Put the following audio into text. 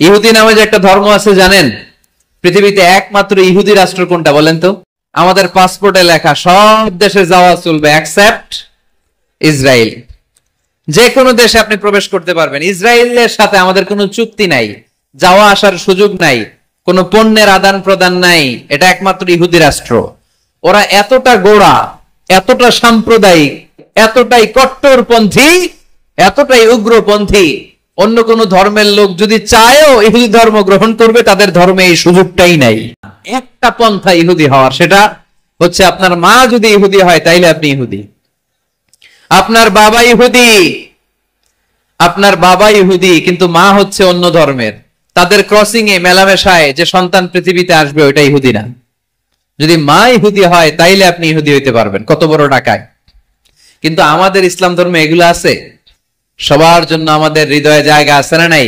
ইহুদি নামে যে একটা ধর্ম আছে জানেন? পৃথিবীতে একমাত্র ইহুদি রাষ্ট্র কোনটা বলেন তো? আমাদের পাসপোর্টে লেখা সব দেশে যাওয়া চলবে এক্সেপ্ট ইসরায়েল। যে কোনো দেশে আপনি প্রবেশ করতে পারবেন, ইসরায়েলের সাথে আমাদের কোনো চুক্তি নাই, যাওয়া আসার সুযোগ নাই, কোনো পণ্যের আদান প্রদান নাই। এটা একমাত্র ইহুদি রাষ্ট্র। ওরা এতটা গোড়া, এতটা সাম্প্রদায়িক, এতটাই কট্টরপন্থী, এতটাই উগ্রপন্থী, অন্য কোন ধর্মের লোক যদি চায়ও ইহুদি ধর্ম গ্রহণ করবে, তাদের ধর্মে এই সুযোগটাই নাই। একটা পন্থা ইহুদি হওয়ার, সেটা হচ্ছে আপনার মা যদি ইহুদি হয় তাইলে আপনি ইহুদি, আপনার বাবা ইহুদি, আপনার বাবা ইহুদি কিন্তু মা হচ্ছে অন্য ধর্মের। তাদের ক্রসিং এ মেলামেশায় যে সন্তান পৃথিবীতে আসবে ওইটা ইহুদি না। যদি মা ইহুদি হয় তাইলে আপনি ইহুদি হইতে পারবেন, কত বড় টাকায়। কিন্তু আমাদের ইসলাম ধর্মে এগুলো আছে? সবার জন্য আমাদের হৃদয়ে জায়গা আছে না নাই?